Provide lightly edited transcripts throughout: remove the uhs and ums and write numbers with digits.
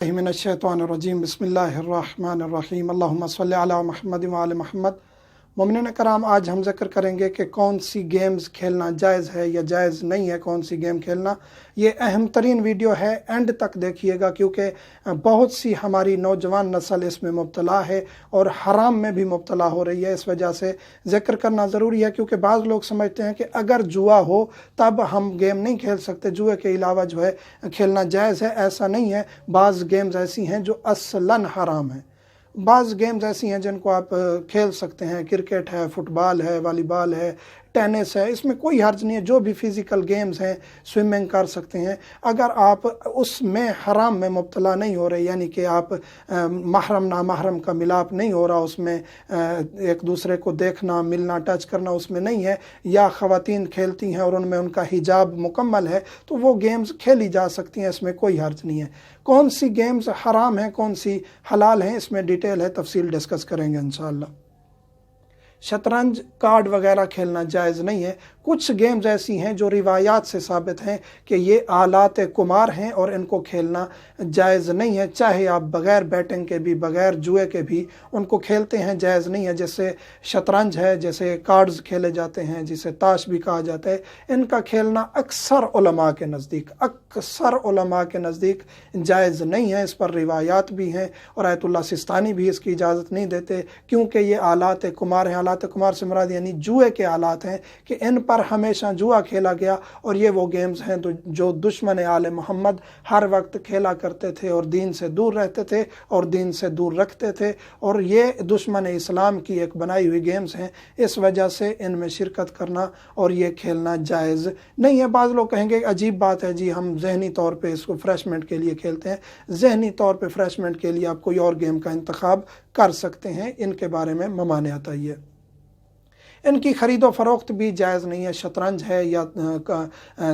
मिनश्शैतानिर्रजीम बिस्मिल्लाहिर्रहमानिर्रहीम अल्लाहुम्मा सल्लि अला मुहम्मद व आले मुहम्मद। मोमिनीन कराम, आज हम जिक्र करेंगे कि कौन सी गेम्स खेलना जायज़ है या जायज़ नहीं है, कौन सी गेम खेलना। ये अहम तरीन वीडियो है, एंड तक देखिएगा क्योंकि बहुत सी हमारी नौजवान नस्ल इसमें मुब्तला है और हराम में भी मुब्तला हो रही है। इस वजह से जिक्र करना ज़रूरी है क्योंकि बाज़ लोग समझते हैं कि अगर जुआ हो तब हम गेम नहीं खेल सकते, जुए के अलावा जो है खेलना जायज़ है। ऐसा नहीं है। बाज़ गेम्स ऐसी हैं जो असलन हराम है, बाज़ गेम्स ऐसी हैं जिनको आप खेल सकते हैं। क्रिकेट है, फुटबॉल है, वॉलीबॉल है, टेनिस है, इसमें कोई हर्ज नहीं है। जो भी फिज़िकल गेम्स हैं, स्विमिंग कर सकते हैं। अगर आप उसमें हराम में मुब्तला नहीं हो रहे, यानी कि आप महरम नामहरम का मिलाप नहीं हो रहा, उसमें एक दूसरे को देखना, मिलना, टच करना उसमें नहीं है, या ख़वातीन खेलती हैं और उनमें उनका हिजाब मुकम्मल है, तो वो गेम्स खेली जा सकती हैं, इसमें कोई हर्ज नहीं है। कौन सी गेम्स हराम हैं, कौन सी हलाल हैं, इसमें डिटेल है, तफसील डिस्कस करेंगे इंशाअल्लाह। शतरंज, कार्ड वगैरह खेलना जायज़ नहीं है। कुछ गेम्स ऐसी हैं जो रिवायात से साबित हैं कि ये आलात कुमार हैं और इनको खेलना जायज़ नहीं है। चाहे आप बग़ैर बैटिंग के भी, बग़ैर जुए के भी उनको खेलते हैं, जायज़ नहीं है। जैसे शतरंज है, जैसे कार्ड्स खेले जाते हैं, जिसे ताश भी कहा जाता है, इनका खेलना अक्सर उलमा के नज़दीक जायज़ नहीं है। इस पर रिवायात भी हैं और आयतुल्लाह सिस्तानी भी इसकी इजाज़त नहीं देते क्योंकि ये आलात कुमार हैं। आलात कुमार से मुराद यानी जुए के आलात हैं कि इन पर हमेशा जुआ खेला गया, और ये वो गेम्स हैं जो दुश्मन आले मोहम्मद हर वक्त खेला करते थे और दीन से दूर रहते थे और दीन से दूर रखते थे, और ये दुश्मन इस्लाम की एक बनाई हुई गेम्स हैं। इस वजह से इनमें शिरकत करना और ये खेलना जायज़ नहीं है। बाज़ लोग कहेंगे अजीब बात है जी, हम जहनी तौर पे इसको फ्रेशमेंट के लिए खेलते हैं। जहनी तौर पे फ्रेशमेंट के लिए आप कोई और गेम का इंतखाब कर सकते हैं, इनके बारे में ममानियत आई है। इनकी ख़रीदो फ़रोख्त भी जायज़ नहीं है। शतरंज है या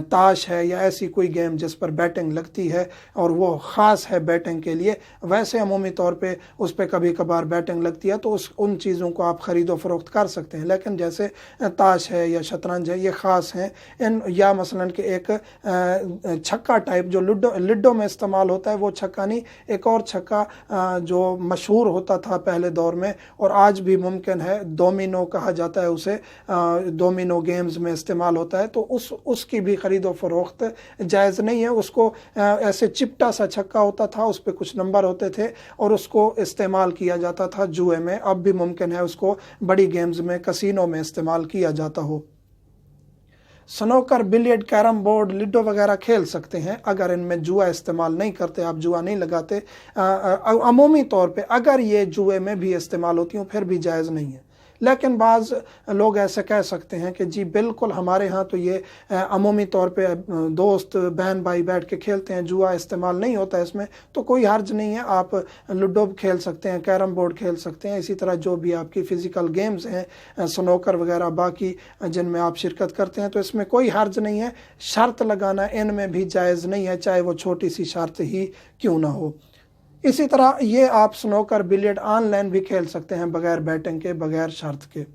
ताश है या ऐसी कोई गेम जिस पर बैटिंग लगती है और वो ख़ास है बैटिंग के लिए, वैसे अमूमी तौर पे उस पर कभी कभार बैटिंग लगती है तो उन चीज़ों को आप ख़रीदो फ़रोख्त कर सकते हैं। लेकिन जैसे ताश है या शतरंज है, ये ख़ास हैं। या मसलन कि एक छक्का टाइप जो लिडो में इस्तेमाल होता है, वो छक्का नहीं, एक और छक्का जो मशहूर होता था पहले दौर में और आज भी मुमकिन है, डोमिनो कहा जाता है उसे, डोमिनो गेम्स में इस्तेमाल होता है, तो उसकी भी ख़रीदो फ़रोख्त जायज़ नहीं है। उसको ऐसे चिपटा सा छक्का होता था, उस पर कुछ नंबर होते थे और उसको इस्तेमाल किया जाता था जुए में। अब भी मुमकिन है उसको बड़ी गेम्स में, कसिनो में इस्तेमाल किया जाता हो। Snooker, billiard, carrom board, ludo वगैरह खेल सकते हैं अगर इनमें जुआ इस्तेमाल नहीं करते, आप जुआ नहीं लगाते। अमूमी तौर पे अगर ये जुए में भी इस्तेमाल होती हूँ फिर भी जायज़ नहीं है। लेकिन बाज़ लोग ऐसे कह सकते हैं कि जी बिल्कुल हमारे यहाँ तो ये अमूमी तौर पे दोस्त बहन भाई बैठ के खेलते हैं, जुआ इस्तेमाल नहीं होता इसमें, तो कोई हर्ज नहीं है। आप लूडो खेल सकते हैं, कैरम बोर्ड खेल सकते हैं, इसी तरह जो भी आपकी फ़िज़िकल गेम्स हैं, स्नूकर वगैरह बाकी जिनमें आप शिरकत करते हैं, तो इसमें कोई हर्ज नहीं है। शर्त लगाना इनमें भी जायज़ नहीं है, चाहे वो छोटी सी शर्त ही क्यों ना हो। इसी तरह ये आप स्नूकर, बिलियर्ड ऑनलाइन भी खेल सकते हैं बगैर बैटिंग के, बगैर शर्त के।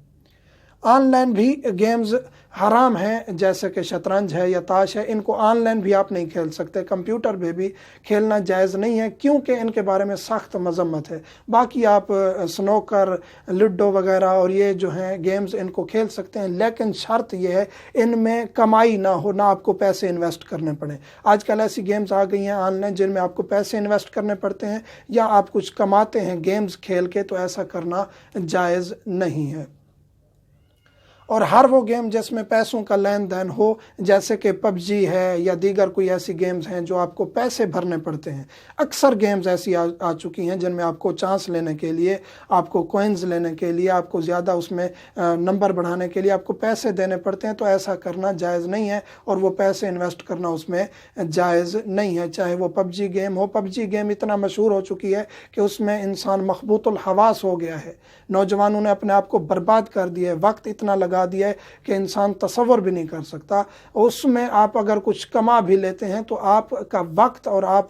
ऑनलाइन भी गेम्स हराम हैं, जैसे कि शतरंज है या ताश है, इनको ऑनलाइन भी आप नहीं खेल सकते। कंप्यूटर पे भी खेलना जायज़ नहीं है क्योंकि इनके बारे में सख्त मजम्मत है। बाकी आप स्नूकर, लूडो वगैरह और ये जो हैं गेम्स, इनको खेल सकते हैं, लेकिन शर्त ये है इनमें कमाई ना हो, ना आपको पैसे इन्वेस्ट करने पड़े। आजकल ऐसी गेम्स आ गई हैं ऑनलाइन जिनमें आपको पैसे इन्वेस्ट करने पड़ते हैं या आप कुछ कमाते हैं गेम्स खेल के, तो ऐसा करना जायज़ नहीं है। और हर वो गेम जिसमें पैसों का लेन देन हो, जैसे कि पबजी है या दीगर कोई ऐसी गेम्स हैं जो आपको पैसे भरने पड़ते हैं। अक्सर गेम्स ऐसी आ चुकी हैं जिनमें आपको चांस लेने के लिए, आपको कॉइन्स लेने के लिए, आपको ज़्यादा उसमें नंबर बढ़ाने के लिए आपको पैसे देने पड़ते हैं, तो ऐसा करना जायज़ नहीं है और वो पैसे इन्वेस्ट करना उसमें जायज़ नहीं है। चाहे वो पबजी गेम हो, पबजी गेम इतना मशहूर हो चुकी है कि उसमें इंसान मखबूतुल हवास हो गया है। नौजवानों ने अपने आप को बर्बाद कर दिया है, वक्त इतना लगा लगा दिया है कि इंसान तसव्वुर भी नहीं कर सकता। उसमें आप अगर कुछ कमा भी लेते हैं तो आपका वक्त और आप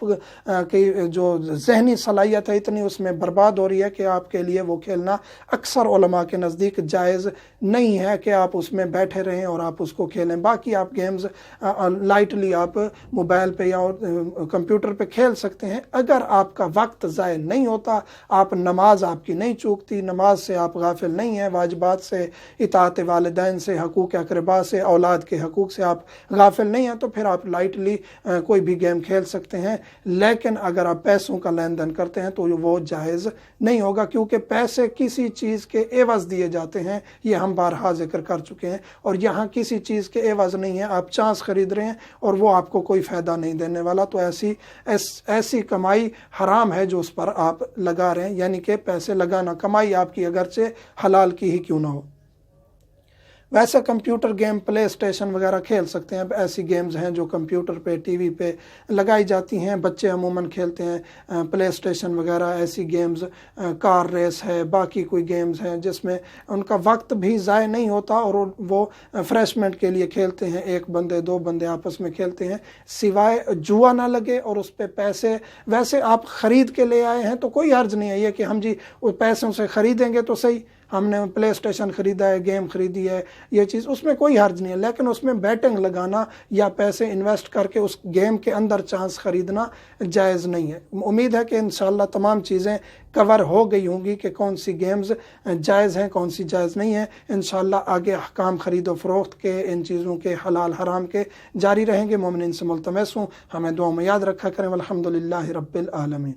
की जो जहनी सलाहियत है इतनी उसमें बर्बाद हो रही है कि आपके लिए वो खेलना अक्सर उलमा के नज़दीक जायज़ नहीं है कि आप उसमें बैठे रहें और आप उसको खेलें। बाकी आप गेम्स लाइटली आप मोबाइल पे या कंप्यूटर पे खेल सकते हैं। अगर आपका वक्त ज़ाय नहीं होता, आप नमाज आपकी नहीं चूकती, नमाज से आप गाफिल नहीं हैं, वाजिबात से, इताअत वालिदैन से, हकूक़ अक़रबा से, औलाद के हकूक़ से आप गाफिल नहीं हैं, तो फिर आप लाइटली कोई भी गेम खेल सकते हैं। लेकिन अगर आप पैसों का लेन देन करते हैं तो वो जायज़ नहीं होगा, क्योंकि पैसे किसी चीज़ के एवज़ दिए जाते हैं, ये हम बारहा जिक्र कर चुके हैं। और यहाँ किसी चीज़ के एवज़ नहीं है, आप चांस खरीद रहे हैं और वो आपको कोई फ़ायदा नहीं देने वाला, तो ऐसी कमाई हराम है जो उस पर आप लगा रहे हैं। यानी कि पैसे लगाना, कमाई आपकी अगरचे हलाल की ही क्यों ना हो। वैसे कंप्यूटर गेम प्ले स्टेशन वगैरह खेल सकते हैं। ऐसी गेम्स हैं जो कंप्यूटर पे, टीवी पे लगाई जाती हैं, बच्चे अमूमन खेलते हैं। प्ले स्टेशन वगैरह ऐसी गेम्स, कार रेस है, बाकी कोई गेम्स हैं जिसमें उनका वक्त भी ज़ाय नहीं होता और वो फ्रेशमेंट के लिए खेलते हैं। एक बंदे दो बंदे आपस में खेलते हैं, सिवाय जुआ ना लगे और उस पर पैसे वैसे आप ख़रीद के ले आए हैं तो कोई हर्ज नहीं है ये कि हम जी उस पैसों से ख़रीदेंगे तो सही, हमने प्ले स्टेशन ख़रीदा है, गेम ख़रीदी है, ये चीज़, उसमें कोई हर्ज नहीं है। लेकिन उसमें बैटिंग लगाना या पैसे इन्वेस्ट करके उस गेम के अंदर चांस ख़रीदना जायज़ नहीं है। उम्मीद है कि इंशाअल्लाह तमाम चीज़ें कवर हो गई होंगी कि कौन सी गेम्स जायज़ हैं, कौन सी जायज़ नहीं है। इंशाअल्लाह आगे अहकाम ख़रीद व फ़रोख्त के, इन चीज़ों के हलाल हराम के जारी रहेंगे। मोमिनीन से मुल्तमस हूँ, हमें दुआ में याद रखा करें। अल्हम्दुलिल्लाहि रब्बिल आलमीन।